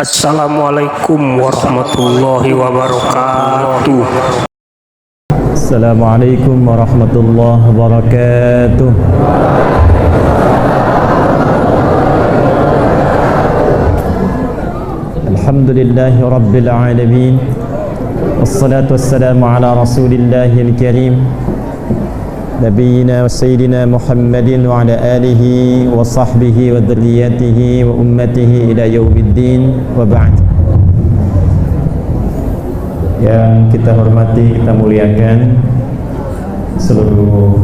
Assalamualaikum warahmatullahi wabarakatuh. Assalamualaikum warahmatullahi wabarakatuh. Alhamdulillahi rabbil alamin. Wassalatu wassalamu ala rasulillahil karim Nabiyyina wa sayyidina Muhammadin wa ala alihi wa sahbihi wa dhurriyyatihi wa ummatihi ila yaumiddin wa ba'd. Yang kita hormati, kita muliakan seluruh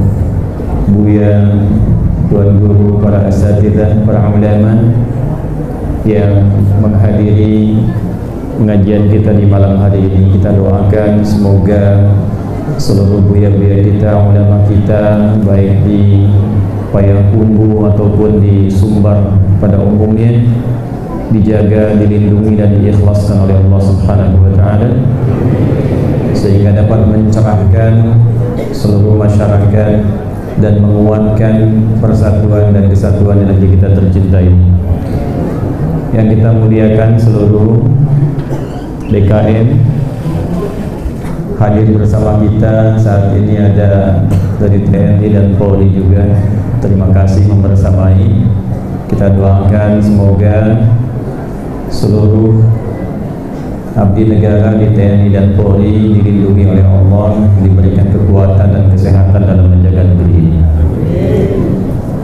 buya, tuan guru, para asatidzah, para ulama yang menghadiri pengajian kita di malam hari ini. Kita doakan semoga seluruh buya-buya kita, ulama kita, baik di Payakumbuh ataupun di Sumbar pada umumnya, dijaga, dilindungi dan diikhlaskan oleh Allah Subhanahu wa taala sehingga dapat mencerahkan seluruh masyarakat dan menguatkan persatuan dan kesatuan yang kita tercintai. Yang kita muliakan seluruh DKM hadir bersama kita saat ini, ada dari TNI dan Polri juga. Terima kasih membersamai. Kita doakan semoga seluruh abdi negara di TNI dan Polri dilindungi oleh Allah, diberikan kekuatan dan kesehatan dalam menjaga negeri ini.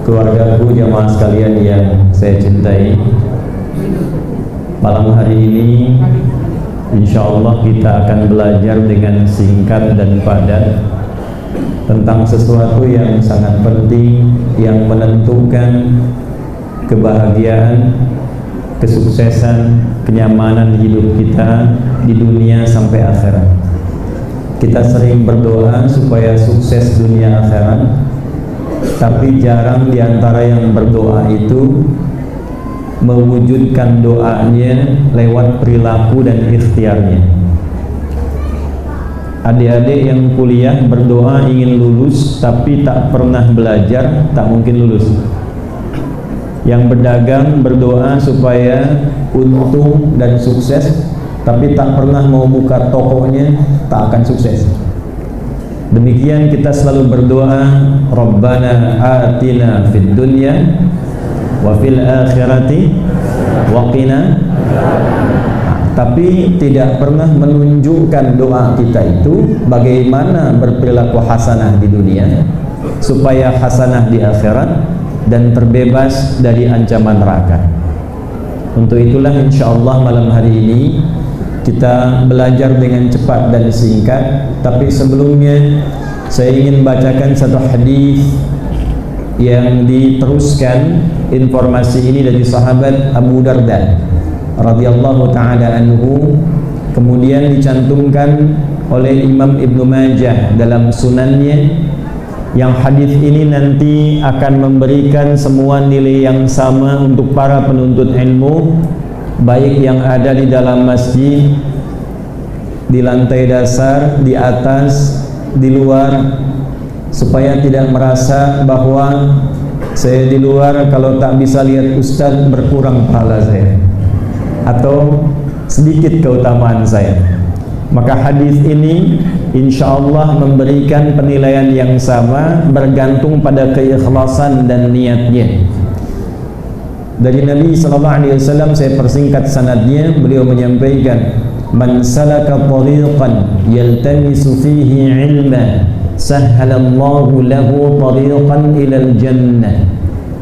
Keluargaku, jamaah sekalian yang saya cintai, malam hari ini insyaallah kita akan belajar dengan singkat dan padat tentang sesuatu yang sangat penting, yang menentukan kebahagiaan, kesuksesan, kenyamanan hidup kita di dunia sampai akhirat. Kita sering berdoa supaya sukses dunia akhirat, tapi jarang diantara yang berdoa itu mewujudkan doanya lewat perilaku dan ikhtiarnya. Adik-adik yang kuliah berdoa ingin lulus tapi tak pernah belajar, tak mungkin lulus. Yang berdagang berdoa supaya untung dan sukses tapi tak pernah mau buka tokonya, tak akan sukses. Demikian kita selalu berdoa, Rabbana atina fid dunya wa fil akhirati wa qina, tapi tidak pernah menunjukkan doa kita itu bagaimana berperilaku hasanah di dunia supaya hasanah di akhirat dan terbebas dari ancaman neraka. Untuk itulah insyaallah malam hari ini kita belajar dengan cepat dan singkat, tapi sebelumnya saya ingin bacakan satu hadis yang diteruskan informasi ini dari sahabat Abu Darda radhiyallahu taala anhu, kemudian dicantumkan oleh Imam Ibnu Majah dalam sunannya, yang hadis ini nanti akan memberikan semua nilai yang sama untuk para penuntut ilmu, baik yang ada di dalam masjid, di lantai dasar, di atas, di luar, supaya tidak merasa bahwa saya di luar kalau tak bisa lihat ustaz berkurang pahala saya atau sedikit keutamaan saya. Maka hadis ini insyaallah memberikan penilaian yang sama bergantung pada keikhlasan dan niatnya. Dari Nabi sallallahu alaihi wasallam, saya persingkat sanadnya, beliau menyampaikan, man salaka tariqan yaltamisu fihi ilma sahhalallahu lahu tariqan ilal jannah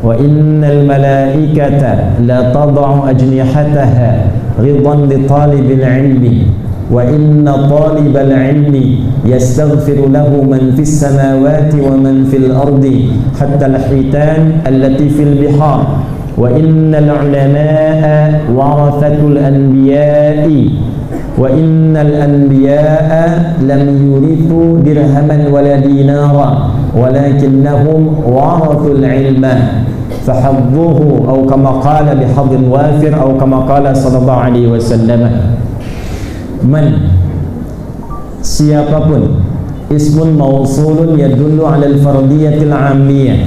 wa innal malaikata la tad'u ajnihataha ridan li talibil ilmi wa inna talibal ilmi yastaghfiru lahu man fis samawati wa man fil ardi hatta al hitan allati fil bihar wa innal ulama'a warathatul anbiya'i wa innal anbiya'a lam yurithu dirhaman wala dinara walakinnahum warathul ilma fahadduhu aw kama qala bihadhin wafir aw kama qala sallallahu alaihi wasallam. Man, siapapun, ismun mausulun yadullu ala al-fardiyatil 'ammiyah,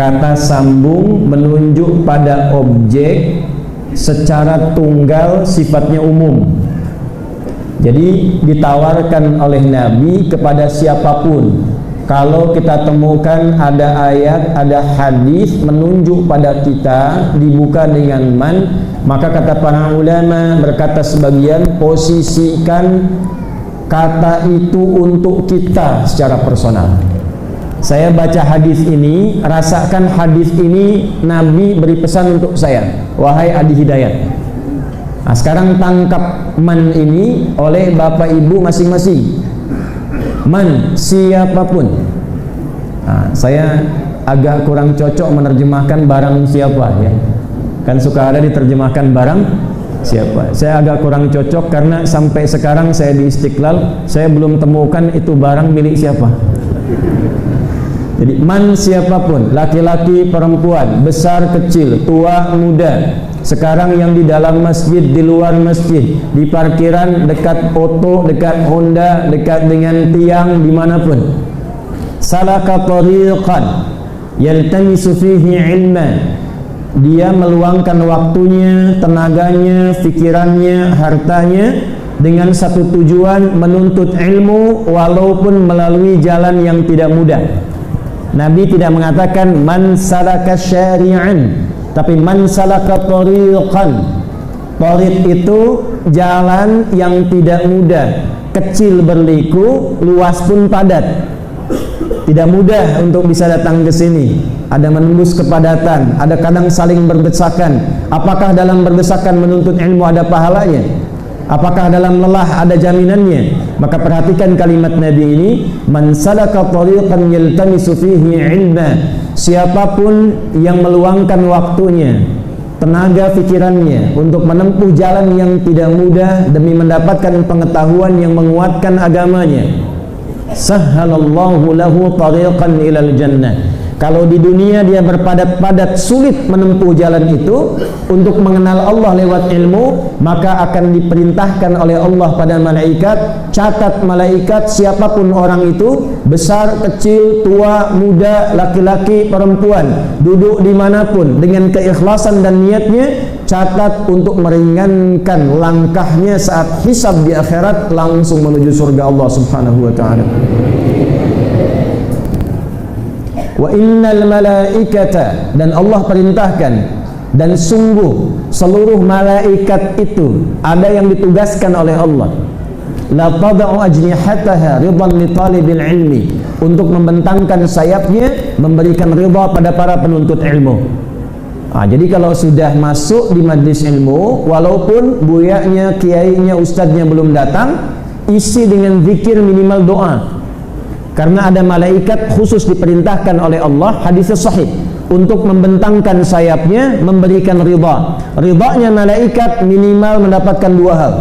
kata sambung menunjuk pada objek secara tunggal, sifatnya umum. Jadi ditawarkan oleh Nabi kepada siapapun. Kalau kita temukan ada ayat, ada hadis menunjuk pada kita dibuka dengan man, maka kata para ulama, berkata sebagian, posisikan kata itu untuk kita secara personal. Saya baca hadis ini, rasakan hadis ini Nabi beri pesan untuk saya, wahai Adi Hidayat. Nah, sekarang tangkap man ini oleh bapak ibu masing-masing. Man, siapapun. Nah, saya agak kurang cocok menerjemahkan barang siapa ya. Kan suka ada diterjemahkan barang siapa. Saya agak kurang cocok karena sampai sekarang saya di Istiqlal, saya belum temukan itu barang milik siapa. Jadi man siapapun, laki-laki, perempuan, besar, kecil, tua, muda. Sekarang yang di dalam masjid, di luar masjid, di parkiran, dekat oto, dekat Honda, dekat dengan tiang, dimanapun. Salaka tariqan yaltamisu fihi ilman. Dia meluangkan waktunya, tenaganya, fikirannya, hartanya dengan satu tujuan, menuntut ilmu walaupun melalui jalan yang tidak mudah. Nabi tidak mengatakan man salaka syari'an, tapi man salaka tariqan. Tariq itu jalan yang tidak mudah, kecil berliku, luas pun padat. Tidak mudah untuk bisa datang ke sini. Ada menembus kepadatan, ada kadang saling berdesakan. Apakah dalam berdesakan menuntut ilmu ada pahalanya? Apakah dalam lelah ada jaminannya? Maka perhatikan kalimat Nabi ini, man salaka tariqan yaltamisu fihi ilma. Siapapun yang meluangkan waktunya, tenaga fikirannya untuk menempuh jalan yang tidak mudah demi mendapatkan pengetahuan yang menguatkan agamanya, sahhalallahu lahu tariqan ilal jannah. Kalau di dunia dia berpadat-padat sulit menempuh jalan itu untuk mengenal Allah lewat ilmu, maka akan diperintahkan oleh Allah pada malaikat, catat malaikat siapapun orang itu, besar, kecil, tua, muda, laki-laki, perempuan, duduk dimanapun dengan keikhlasan dan niatnya, catat untuk meringankan langkahnya saat hisab di akhirat langsung menuju surga Allah Subhanahu wa ta'ala. Wa innal malaikata, dan Allah perintahkan, dan sungguh seluruh malaikat itu ada yang ditugaskan oleh Allah, la tada'u ajnihataha ridan li talibil ilmi, untuk membentangkan sayapnya memberikan ridha pada para penuntut ilmu. Jadi kalau sudah masuk di majlis ilmu, walaupun buyanya, kiainya, ustadznya belum datang, isi dengan zikir minimal doa. Karena ada malaikat khusus diperintahkan oleh Allah, hadisnya sahih, untuk membentangkan sayapnya, memberikan ridha. Ridhanya malaikat minimal mendapatkan dua hal.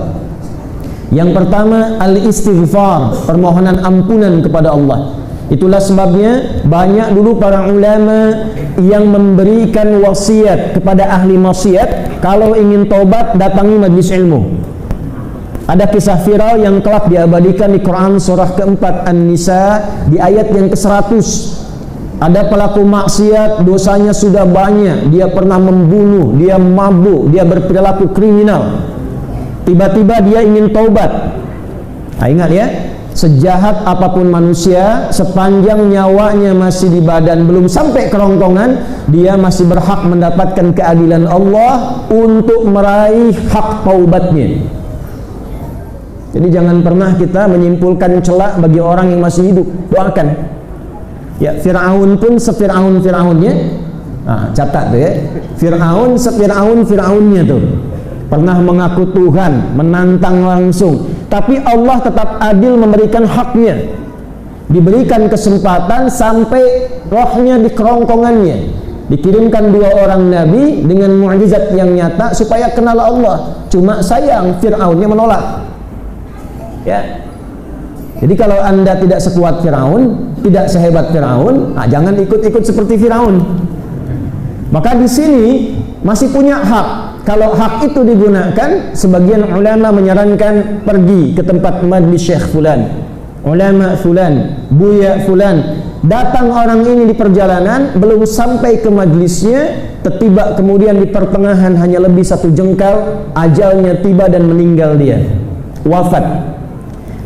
Yang pertama, al-istighfar, permohonan ampunan kepada Allah. Itulah sebabnya banyak dulu para ulama yang memberikan wasiat kepada ahli maksiat, kalau ingin tobat datangi majlis ilmu. Ada kisah viral yang kelak diabadikan di Quran surah keempat An-Nisa di ayat yang ke-100. Ada pelaku maksiat, dosanya sudah banyak, dia pernah membunuh, dia mabuk, dia berperilaku kriminal. Tiba-tiba dia ingin taubat. Ingat ya, sejahat apapun manusia, sepanjang nyawanya masih di badan, belum sampai kerongkongan, dia masih berhak mendapatkan keadilan Allah untuk meraih hak taubatnya. Jadi jangan pernah kita menyimpulkan celak bagi orang yang masih hidup. Doakan. Ya, Fir'aun pun se-Fir'aun-Fir'aunnya. Catat tuh ya. Fir'aun se-Fir'aun-Fir'aunnya tuh. Pernah mengaku Tuhan, menantang langsung. Tapi Allah tetap adil memberikan haknya. Diberikan kesempatan sampai rohnya di kerongkongannya. Dikirimkan dua orang nabi dengan mukjizat yang nyata supaya kenal Allah. Cuma sayang Fir'aunnya menolak. Ya. Jadi kalau Anda tidak sekuat Firaun, tidak sehebat Firaun, jangan ikut-ikut seperti Firaun. Maka di sini masih punya hak. Kalau hak itu digunakan, sebagian ulama menyarankan pergi ke tempat majlis Syekh fulan, ulama fulan, buya fulan, Datang orang ini di perjalanan, belum sampai ke majlisnya, tiba kemudian di pertengahan hanya lebih 1 jengkal, ajalnya tiba dan meninggal dia, wafat.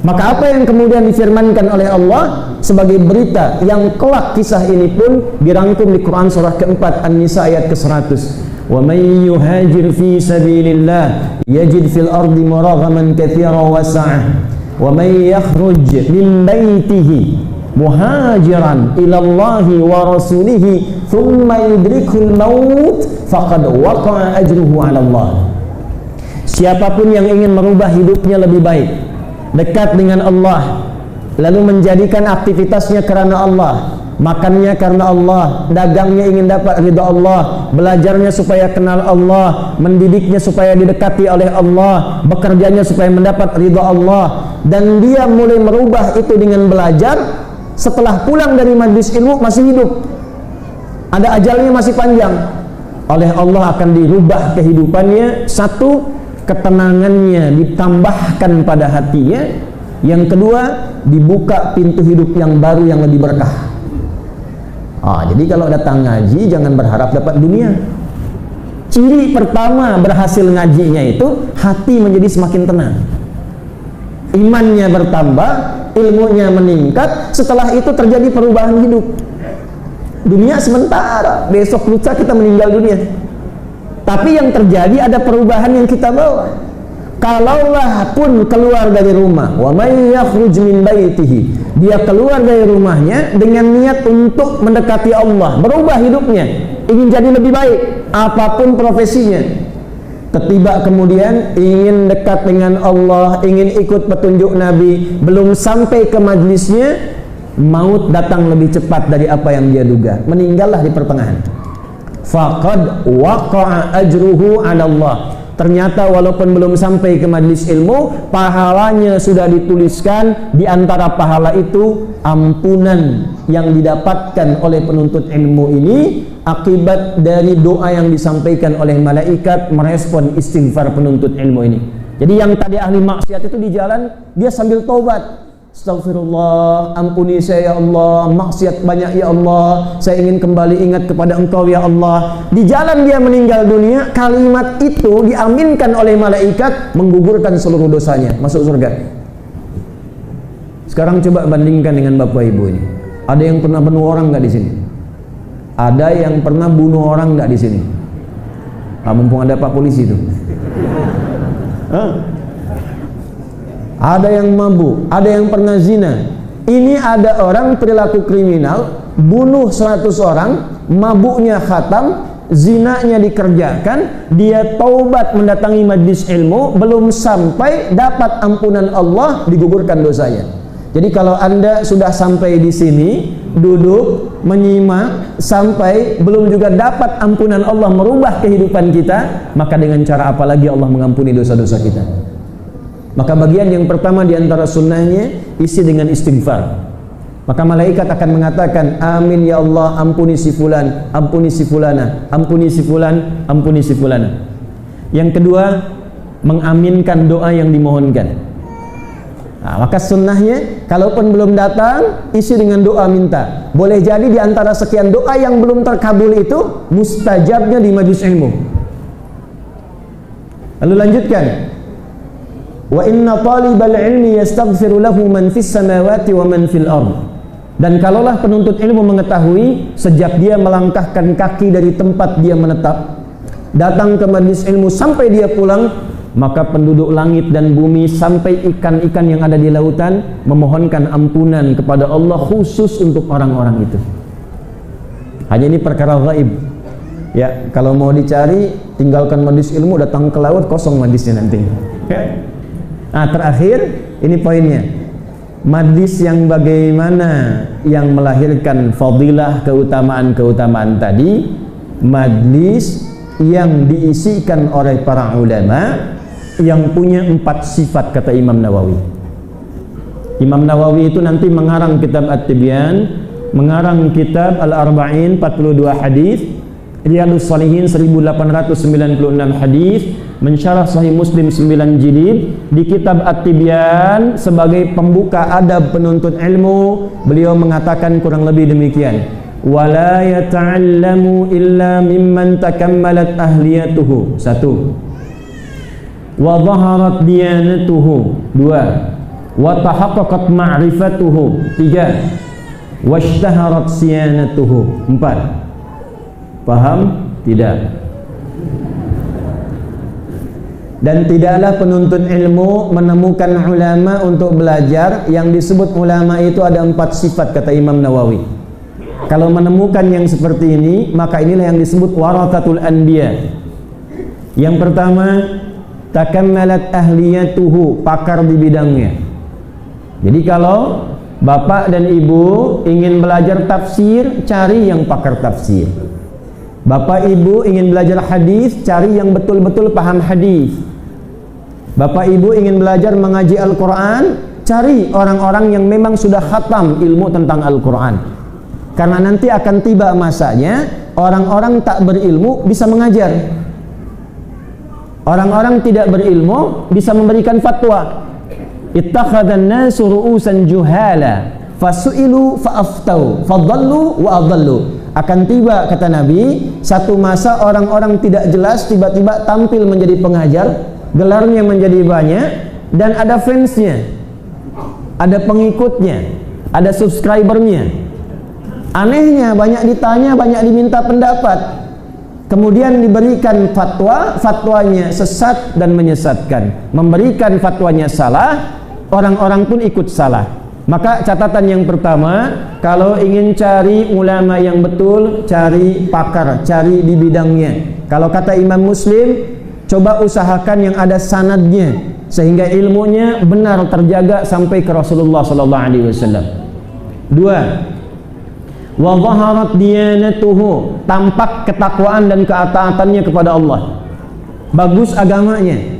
Maka apa yang kemudian difirmankan oleh Allah sebagai berita yang kelak, kisah ini pun dirangkum di Quran surah keempat An-Nisa ayat ke-100. Wa may yuhajir fi sabilillah yajid fil ardi muraghaman katsiran wa sa'ah. Wa may yakhruj min baitihi muhajiran ila Allah wa rasulihi thumma yudrikul maut faqad waqa'a ajruhu 'ala Allah. Siapapun yang ingin merubah hidupnya lebih baik, dekat dengan Allah, lalu menjadikan aktivitasnya karena Allah, makannya karena Allah, dagangnya ingin dapat ridha Allah, belajarnya supaya kenal Allah, mendidiknya supaya didekati oleh Allah, bekerjanya supaya mendapat ridha Allah, dan dia mulai merubah itu dengan belajar. Setelah pulang dari majlis ilmu masih hidup, ada ajalnya masih panjang, oleh Allah akan dirubah kehidupannya. Satu, ketenangannya ditambahkan pada hatinya. Yang kedua, dibuka pintu hidup yang baru yang lebih berkah. Jadi kalau datang ngaji jangan berharap dapat dunia. Ciri pertama berhasil ngajinya itu hati menjadi semakin tenang, imannya bertambah, ilmunya meningkat. Setelah itu terjadi perubahan hidup. Dunia sementara, besok lusa kita meninggal dunia. Tapi yang terjadi ada perubahan yang kita bawa. Kalaulah pun keluar dari rumah, wa may yakhruj min baitihi, dia keluar dari rumahnya dengan niat untuk mendekati Allah, berubah hidupnya, ingin jadi lebih baik, apapun profesinya. Ketiba kemudian ingin dekat dengan Allah, ingin ikut petunjuk Nabi, belum sampai ke majlisnya, maut datang lebih cepat dari apa yang dia duga, meninggallah di pertengahan. Faqad waqa'a ajruhu 'ala Allah. Ternyata walaupun belum sampai ke majlis ilmu, pahalanya sudah dituliskan. Di antara pahala itu ampunan yang didapatkan oleh penuntut ilmu ini akibat dari doa yang disampaikan oleh malaikat merespon istighfar penuntut ilmu ini. Jadi yang tadi ahli maksiat itu di jalan dia sambil taubat, astagfirullah, ampuni saya ya Allah, maksiat banyak ya Allah, saya ingin kembali ingat kepada Engkau ya Allah. Di jalan dia meninggal dunia, kalimat itu diaminkan oleh malaikat, menggugurkan seluruh dosanya, masuk surga. Sekarang coba bandingkan dengan bapak ibu ini. Ada yang pernah bunuh orang nggak di sini? Ada yang pernah bunuh orang nggak di sini? Mumpung ada pak polisi itu. Ada yang mabuk, ada yang pernah zina. Ini ada orang perilaku kriminal, bunuh 100 orang, mabuknya khatam, zinanya dikerjakan, dia taubat mendatangi majlis ilmu, belum sampai dapat ampunan Allah, digugurkan dosanya. Jadi kalau Anda sudah sampai di sini, duduk, menyimak, sampai belum juga dapat ampunan Allah merubah kehidupan kita, maka dengan cara apa lagi Allah mengampuni dosa-dosa kita? Maka bagian yang pertama di antara sunnahnya isi dengan istighfar. Maka malaikat akan mengatakan, amin ya Allah, ampuni si fulan, ampuni si fulana, ampuni si fulan, ampuni si fulana. Yang kedua, mengaminkan doa yang dimohonkan. Maka sunnahnya, kalaupun belum datang, isi dengan doa minta. Boleh jadi di antara sekian doa yang belum terkabul itu, mustajabnya di majlis ilmu. Lalu lanjutkan. Wa inna talibal ilmi yastaghfiru lahu man fis samawati wa man fil ard. Dan kalaulah penuntut ilmu mengetahui sejak dia melangkahkan kaki dari tempat dia menetap, datang ke majlis ilmu sampai dia pulang, maka penduduk langit dan bumi sampai ikan-ikan yang ada di lautan memohonkan ampunan kepada Allah khusus untuk orang-orang itu. Hanya ini perkara gaib. Ya, kalau mau dicari tinggalkan majlis ilmu, datang ke laut, kosong majlisnya nanti. Okay? Terakhir, ini poinnya. Majlis yang bagaimana yang melahirkan fadilah, keutamaan-keutamaan tadi, majlis yang diisikan oleh para ulama yang punya 4 sifat, kata Imam Nawawi. Imam Nawawi itu nanti mengarang kitab At-Tibyan, mengarang kitab Al-Arba'in 42 hadis, Riyadhus Shalihin 1896 hadis, mensyarah Sahih Muslim 9 jilid, di kitab At-Tibyan sebagai pembuka adab penuntut ilmu, beliau mengatakan kurang lebih demikian: wala yata'allamu illa mimman takammalat ahliyatuhu. 1. Wa dhaharat diyanatuhu. 2. Wa tahaqqaqat ma'rifatuhu. 3. Washtaharat siyanatuhu. 4. Paham? Tidak. Dan tidaklah penuntut ilmu menemukan ulama untuk belajar. Yang disebut ulama itu ada 4 sifat, kata Imam Nawawi. Kalau menemukan yang seperti ini, maka inilah yang disebut warathatul anbiya. Yang pertama, takammalat ahliyatuhu, pakar di bidangnya. Jadi kalau bapak dan ibu ingin belajar tafsir, cari yang pakar tafsir. Bapak ibu ingin belajar hadis, cari yang betul-betul paham hadis. Bapak ibu ingin belajar mengaji Al-Quran, cari orang-orang yang memang sudah khatam ilmu tentang Al-Quran. Karena nanti akan tiba masanya orang-orang tak berilmu bisa mengajar, orang-orang tidak berilmu bisa memberikan fatwa. Ittakhadhan nasu ru'usan juhala fasu'ilu fa'aftau fadallu wa adallu. Akan tiba, kata Nabi, satu masa orang-orang tidak jelas tiba-tiba tampil menjadi pengajar, gelarnya menjadi banyak, dan ada fansnya, ada pengikutnya, ada subscribernya. Anehnya banyak ditanya, banyak diminta pendapat, kemudian diberikan fatwa, fatwanya sesat dan menyesatkan. Memberikan fatwanya salah, orang-orang pun ikut salah. Maka catatan yang pertama, kalau ingin cari ulama yang betul, cari pakar, cari di bidangnya. Kalau kata Imam Muslim, coba usahakan yang ada sanadnya, sehingga ilmunya benar terjaga sampai ke Rasulullah SAW. 2. Wa dhaharat diyanatuhu, tampak ketakwaan dan ketaatannya kepada Allah. Bagus agamanya.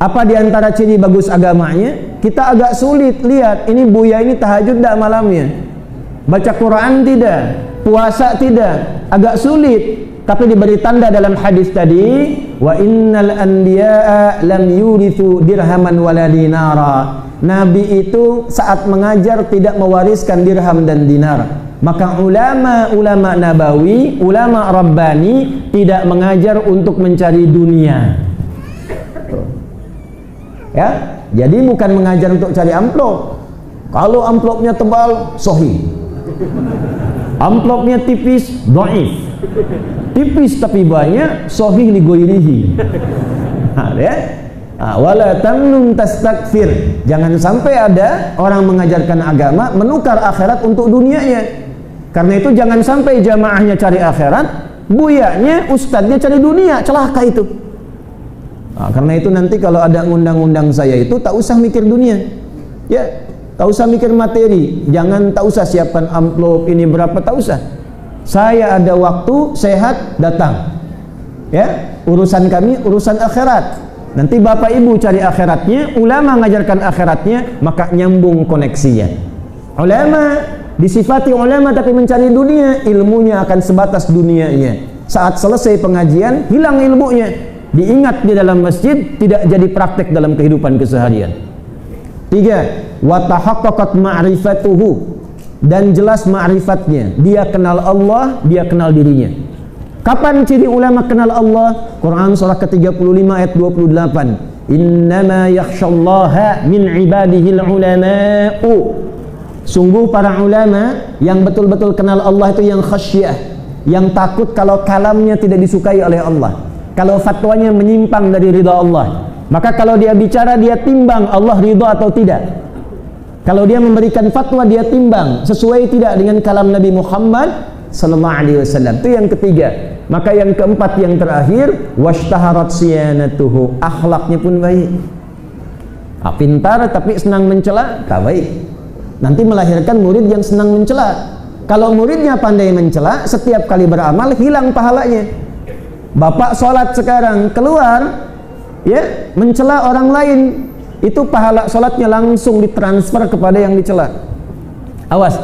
Apa diantara ciri bagus agamanya? Kita agak sulit lihat, ini Buya ini tahajud tak malamnya, baca Quran tidak, puasa tidak, agak sulit. Tapi diberi tanda dalam hadis tadi, wa innal anbiya'a lam yurithu dirhaman wala dinara. Nabi itu saat mengajar tidak mewariskan dirham dan dinar. Maka ulama nabawi, ulama rabbani tidak mengajar untuk mencari dunia. Ya, jadi bukan mengajar untuk cari amplop. Kalau amplopnya tebal, sahih. Amplopnya tipis, dhaif. Tipis tapi banyak, sahih li ghairihi. Ya. Wala tamnun tastakfir. Jangan sampai ada orang mengajarkan agama menukar akhirat untuk dunianya. Karena itu jangan sampai jamaahnya cari akhirat, buyanya, ustadznya cari dunia, celaka itu. Karena itu nanti kalau ada undang-undang saya itu tak usah mikir dunia, ya, tak usah mikir materi, jangan, tak usah siapkan amplop ini berapa, tak usah. Saya ada waktu sehat datang, ya, urusan kami urusan akhirat. Nanti bapak ibu cari akhiratnya, ulama mengajarkan akhiratnya, maka nyambung koneksinya. Ulama disifati ulama tapi mencari dunia, ilmunya akan sebatas dunianya. Saat selesai pengajian hilang ilmunya. Diingat di dalam masjid, tidak jadi praktek dalam kehidupan keseharian. 3. Wa tahaqqaqat ma'rifatuhu, dan jelas ma'rifatnya. Dia kenal Allah, dia kenal dirinya. Kapan ciri ulama kenal Allah? Quran surah ke-35 ayat 28. Innama yakhshallaha min ibadihil ulama'u. Sungguh para ulama yang betul-betul kenal Allah itu yang khasyah, yang takut kalau kalamnya tidak disukai oleh Allah, kalau fatwanya menyimpang dari ridha Allah. Maka kalau dia bicara, dia timbang Allah ridha atau tidak. Kalau dia memberikan fatwa, dia timbang sesuai tidak dengan kalam Nabi Muhammad sallallahu alaihi wasallam. Itu yang ketiga. Maka yang keempat, yang terakhir, washtaharat siyanatuhu, akhlaknya pun baik. Pintar tapi senang mencela, tak baik. Nanti melahirkan murid yang senang mencela. Kalau muridnya pandai mencela, setiap kali beramal hilang pahalanya. Bapak sholat sekarang keluar, ya, mencela orang lain, itu pahala sholatnya langsung ditransfer kepada yang dicela. Awas,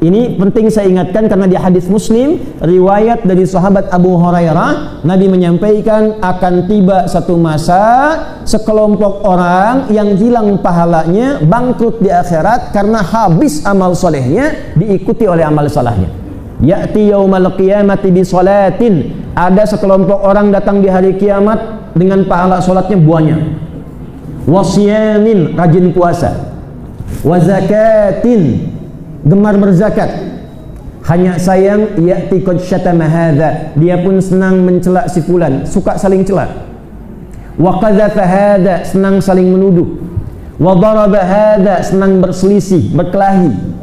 Ini penting saya ingatkan karena di hadis Muslim riwayat dari sahabat Abu Hurairah, Nabi menyampaikan akan tiba satu masa sekelompok orang yang hilang pahalanya, bangkrut di akhirat karena habis amal solehnya diikuti oleh amal salahnya. Ya'ti yaumal qiyamati bi salatin, ada sekelompok orang datang di hari kiamat dengan pahala salatnya banyak. Wasyamin, rajin puasa. Wa zakatin, gemar berzakat. Hanya sayang ya'ti qad syatama hadza, dia pun senang mencela si fulan, suka saling cela. Wa qadzafa hadza, senang saling menuduh. Wa daraba hadza, senang berselisih, berkelahi.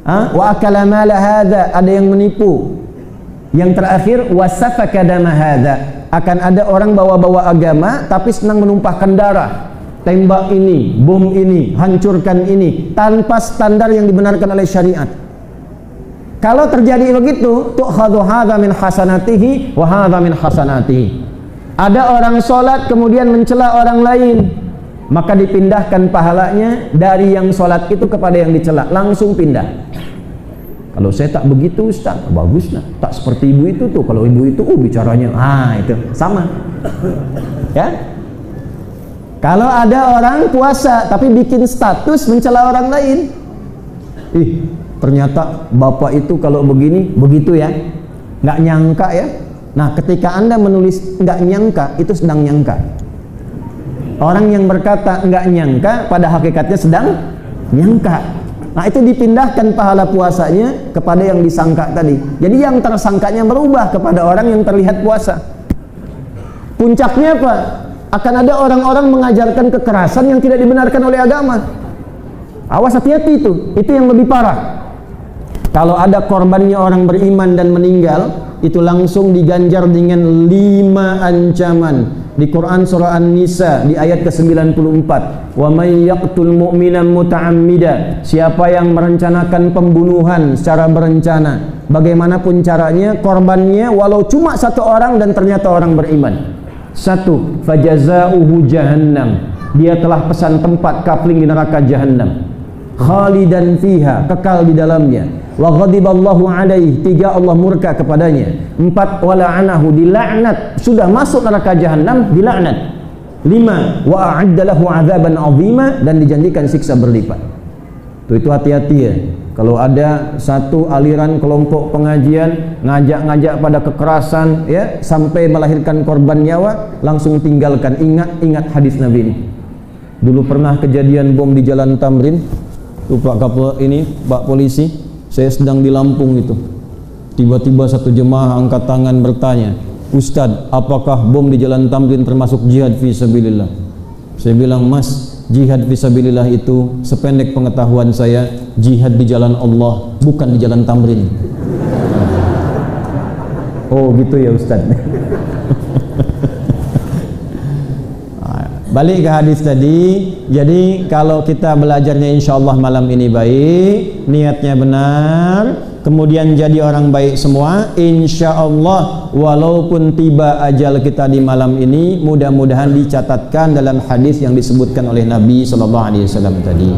Wa akala mala hadza, ada yang menipu. Yang terakhir wasafaka dama hadza, akan ada orang bawa-bawa agama tapi senang menumpahkan darah. Tembak ini, bom ini, hancurkan ini tanpa standar yang dibenarkan oleh syariat. Kalau terjadi begitu, tu'khadhu hadza min hasanatihi wa hadza min hasanatihi. Ada orang sholat kemudian mencela orang lain, maka dipindahkan pahalanya dari yang sholat itu kepada yang dicela, langsung pindah. Kalau saya tak begitu Ustaz, bagus nah. Tak seperti ibu itu tuh, kalau ibu itu bicaranya itu sama. Ya. Kalau ada orang puasa tapi bikin status mencela orang lain, ternyata bapak itu kalau begini begitu ya, nggak nyangka ya. Nah, ketika Anda menulis nggak nyangka, itu sedang nyangka. Orang yang berkata nggak nyangka pada hakikatnya sedang nyangka. Nah, itu dipindahkan pahala puasanya kepada yang disangka tadi. Jadi yang tersangkanya berubah kepada orang yang terlihat puasa. Puncaknya apa? Akan ada orang-orang mengajarkan kekerasan yang tidak dibenarkan oleh agama. Awas, hati-hati itu yang lebih parah. Kalau ada korbannya orang beriman dan meninggal, itu langsung diganjar dengan 5 ancaman. Di Quran surah An-Nisa di ayat ke-94, wa may yaqtul mu'mina muta'ammida, siapa yang merencanakan pembunuhan secara berencana, bagaimanapun caranya, korbannya walau cuma satu orang dan ternyata orang beriman. 1. Fajazauhu jahannam, dia telah pesan tempat kapling di neraka jahannam, khalidan fiha, kekal di dalamnya. Wa ghadiballahu alaihi, 3 Allah murka kepadanya. 4 wala'anahu, dilaknat, sudah masuk neraka jahannam dilaknat. 5 wa a'adda lahu 'adzaban 'azima, dan dijanjikan siksa berlipat. Itu hati-hati ya. Kalau ada satu aliran kelompok pengajian ngajak-ngajak pada kekerasan ya sampai melahirkan korban nyawa, langsung tinggalkan. Ingat hadis Nabi ini. Dulu pernah kejadian bom di Jalan Tamrin. Tuh Pak polisi, saya sedang di Lampung itu. Tiba-tiba satu jemaah angkat tangan bertanya, "Ustadz, apakah bom di Jalan Tamrin termasuk jihad fisabilillah?" Saya bilang, "Mas, jihad fisabilillah itu sependek pengetahuan saya jihad di jalan Allah, bukan di Jalan Tamrin." Oh gitu ya Ustadz. Balik ke hadis tadi. Jadi kalau kita belajarnya insyaallah malam ini baik, niatnya benar, kemudian jadi orang baik semua, insyaallah walaupun tiba ajal kita di malam ini, mudah-mudahan dicatatkan dalam hadis yang disebutkan oleh Nabi SAW tadi.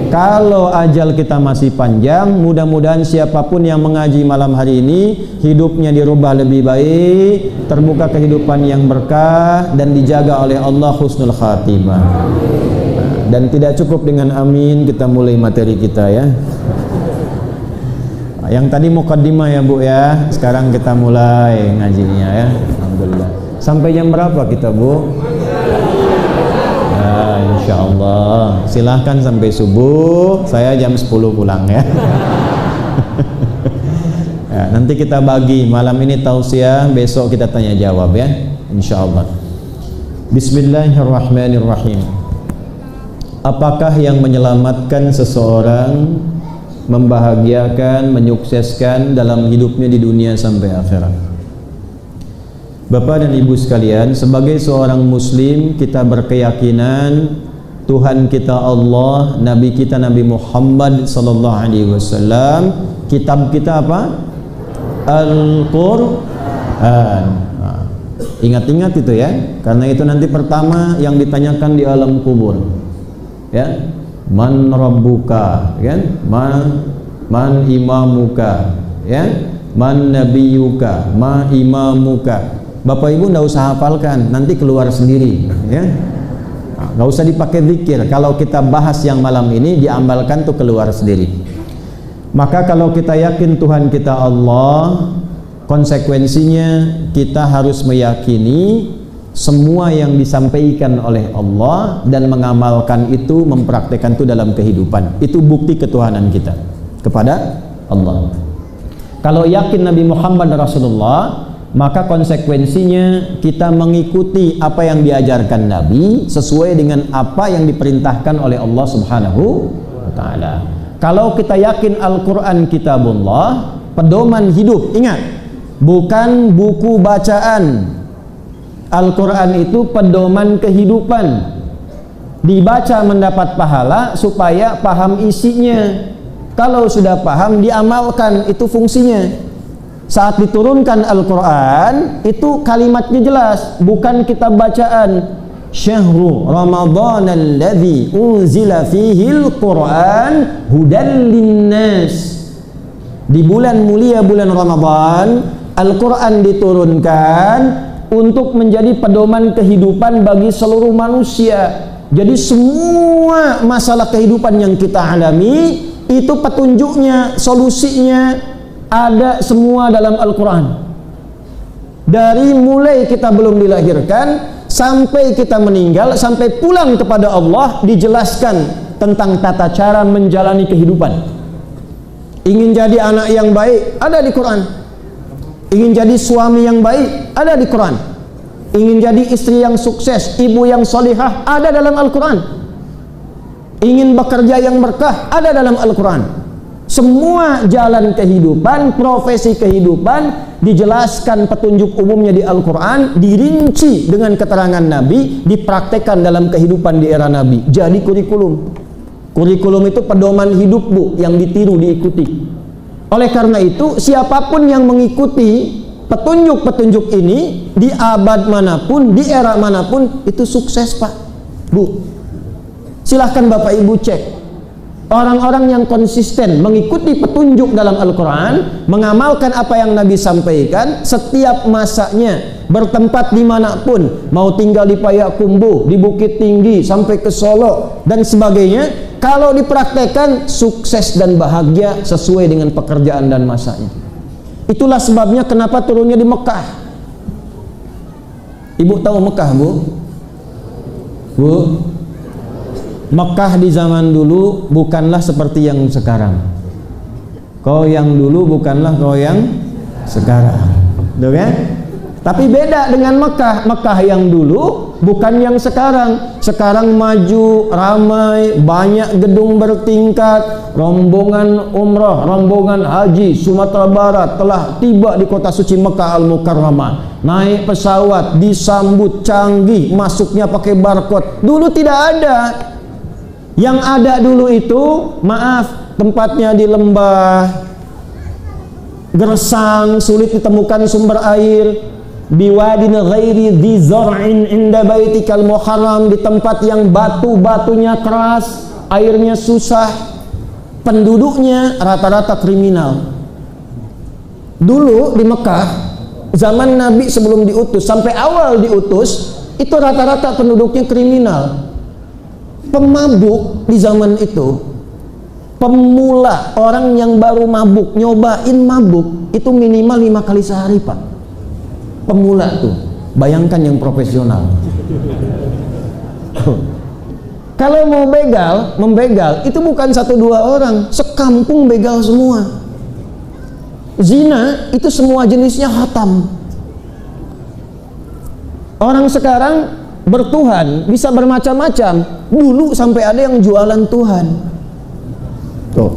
Kalau ajal kita masih panjang, mudah-mudahan siapapun yang mengaji malam hari ini hidupnya dirubah lebih baik, terbuka kehidupan yang berkah, dan dijaga oleh Allah husnul khatimah. Dan tidak cukup dengan amin, kita mulai materi kita ya. Yang tadi mukaddimah ya Bu ya, sekarang kita mulai ngajinya ya. Alhamdulillah. Sampai jam berapa kita Bu? Ya insyaallah. Silahkan sampai subuh, saya jam 10 pulang ya. Ya, nanti kita bagi, malam ini tausiah, besok kita tanya jawab ya, insyaallah. Bismillahirrahmanirrahim. Apakah yang menyelamatkan seseorang, membahagiakan, menyukseskan dalam hidupnya di dunia sampai akhirat? Bapak dan Ibu sekalian, sebagai seorang muslim kita berkeyakinan Tuhan kita Allah, Nabi kita Nabi Muhammad sallallahu alaihi wasallam, kitab kita apa? Al-Qur'an. Ingat-ingat itu ya, karena itu nanti pertama yang ditanyakan di alam kubur. Ya, man rabbuka, kan? man imamuka, ya, man nabiyuka, ma imamuka. Bapak Ibu nggak usah hafalkan, nanti keluar sendiri, ya. Nggak usah dipakai zikir. Kalau kita bahas yang malam ini diamalkan tuh keluar sendiri. Maka kalau kita yakin Tuhan kita Allah, konsekuensinya kita harus meyakini semua yang disampaikan oleh Allah dan mengamalkan itu, mempraktekkan itu dalam kehidupan. Itu bukti ketuhanan kita kepada Allah. Kalau yakin Nabi Muhammad Rasulullah, maka konsekuensinya kita mengikuti apa yang diajarkan Nabi sesuai dengan apa yang diperintahkan oleh Allah Subhanahu wa taala. Kalau kita yakin Al-Qur'an kitabullah, pedoman hidup, ingat, bukan buku bacaan. Al-Quran itu pedoman kehidupan, dibaca mendapat pahala supaya paham isinya. Kalau sudah paham diamalkan, itu fungsinya. Saat diturunkan Al-Quran itu kalimatnya jelas, bukan kitab bacaan. Syahru Ramadan alladzi unzila fihil Quran hudan linnas. Di bulan mulia bulan Ramadan Al-Quran diturunkan untuk menjadi pedoman kehidupan bagi seluruh manusia. Jadi semua masalah kehidupan yang kita alami itu petunjuknya, solusinya ada semua dalam Al-Quran. Dari mulai kita belum dilahirkan sampai kita meninggal, sampai pulang kepada Allah, dijelaskan tentang tata cara menjalani kehidupan. Ingin jadi anak yang baik, ada di Quran. Ingin jadi suami yang baik, ada di Quran. Ingin jadi istri yang sukses, ibu yang solihah, ada dalam Al-Quran. Ingin bekerja yang berkah, ada dalam Al-Quran. Semua jalan kehidupan, profesi kehidupan dijelaskan petunjuk umumnya di Al-Quran, dirinci dengan keterangan Nabi, dipraktekkan dalam kehidupan di era Nabi. Jadi kurikulum. Kurikulum itu pedoman hidup, Bu, yang ditiru, diikuti. Oleh karena itu, siapapun yang mengikuti petunjuk-petunjuk ini di abad manapun, di era manapun, itu sukses, Pak, Bu. Silahkan Bapak Ibu cek. Orang-orang yang konsisten mengikuti petunjuk dalam Al-Quran, mengamalkan apa yang Nabi sampaikan setiap masanya, bertempat dimanapun, mau tinggal di Payakumbuh, di Bukit Tinggi, sampai ke Solo, dan sebagainya. Kalau dipraktekkan, sukses dan bahagia sesuai dengan pekerjaan dan masanya. Itulah sebabnya kenapa turunnya di Mekah. Ibu tahu Mekah, Bu? Bu, Mekah di zaman dulu bukanlah seperti yang sekarang. Kau yang dulu bukanlah kau yang sekarang. Tuh kan? Tapi beda dengan Mekah. Mekah yang dulu bukan yang sekarang. Sekarang maju, ramai, banyak gedung bertingkat, rombongan umrah, rombongan haji Sumatera Barat telah tiba di kota suci Mekah Al-Mukarramah. Naik pesawat, disambut canggih, masuknya pakai barcode. Dulu tidak ada. Yang ada dulu itu, maaf, tempatnya di lembah, gersang, sulit ditemukan sumber air. Biwadin ghairi dzi zar'in inda baitikal muharram, di tempat yang batu-batunya keras, airnya susah, penduduknya rata-rata kriminal. Dulu di Mekah, zaman Nabi sebelum diutus sampai awal diutus, itu rata-rata penduduknya kriminal. Pemabuk di zaman itu, pemula, orang yang baru mabuk, nyobain mabuk, itu minimal 5 kali sehari, Pak. Pemula tuh, bayangkan yang profesional. Kalau mau membegal, itu bukan 1-2 orang, sekampung begal semua. Zina itu semua jenisnya hatam. Orang sekarang bertuhan bisa bermacam-macam. Dulu sampai ada yang jualan Tuhan. Tuh.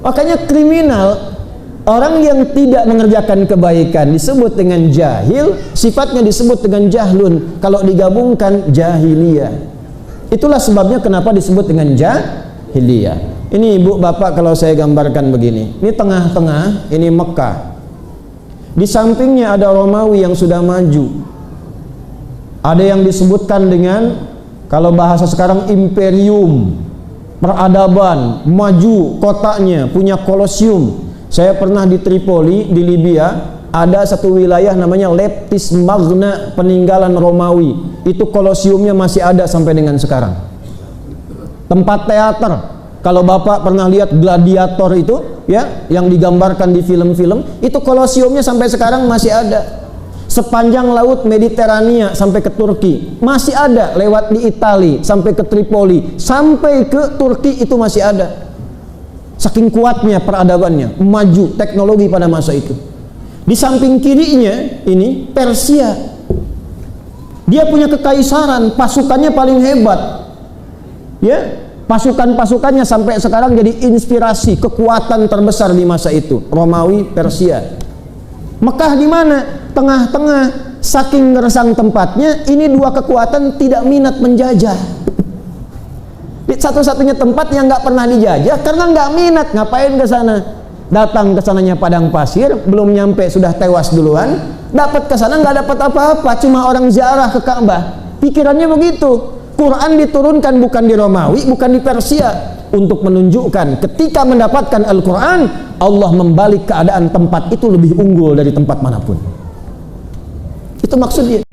Makanya kriminal, orang yang tidak mengerjakan kebaikan disebut dengan jahil, sifatnya disebut dengan jahlun. Kalau digabungkan jahiliyah. Itulah sebabnya kenapa disebut dengan jahiliyah. Ini Ibu Bapak kalau saya gambarkan begini. Ini tengah-tengah, ini Mekah. Di sampingnya ada Romawi yang sudah maju. Ada yang disebutkan dengan, kalau bahasa sekarang, imperium. peradaban, maju kotanya, punya kolosium. Saya pernah di Tripoli, di Libya, ada satu wilayah namanya Leptis Magna, peninggalan Romawi. Itu kolosiumnya masih ada sampai dengan sekarang. Tempat teater. Kalau Bapak pernah lihat Gladiator itu, ya, yang digambarkan di film-film, itu kolosiumnya sampai sekarang masih ada. Sepanjang laut Mediterania sampai ke Turki masih ada, lewat di Itali sampai ke Tripoli, sampai ke Turki itu masih ada. Saking kuatnya peradabannya, maju teknologi pada masa itu. Di samping kirinya ini Persia. Dia punya kekaisaran, pasukannya paling hebat. Ya, pasukan-pasukannya sampai sekarang jadi inspirasi, kekuatan terbesar di masa itu. Romawi, Persia. Mekah di mana? Tengah-tengah. Saking gersang tempatnya, ini dua kekuatan tidak minat menjajah. Satu-satunya tempat yang nggak pernah dijajah karena nggak minat. Ngapain ke sana? Datang ke sananya padang pasir, belum nyampe sudah tewas duluan. Dapat ke sana nggak dapat apa-apa, cuma orang ziarah ke Ka'bah. Pikirannya begitu. Quran diturunkan bukan di Romawi, bukan di Persia, untuk menunjukkan ketika mendapatkan Al-Quran, Allah membalik keadaan tempat itu lebih unggul dari tempat manapun. Itu maksudnya.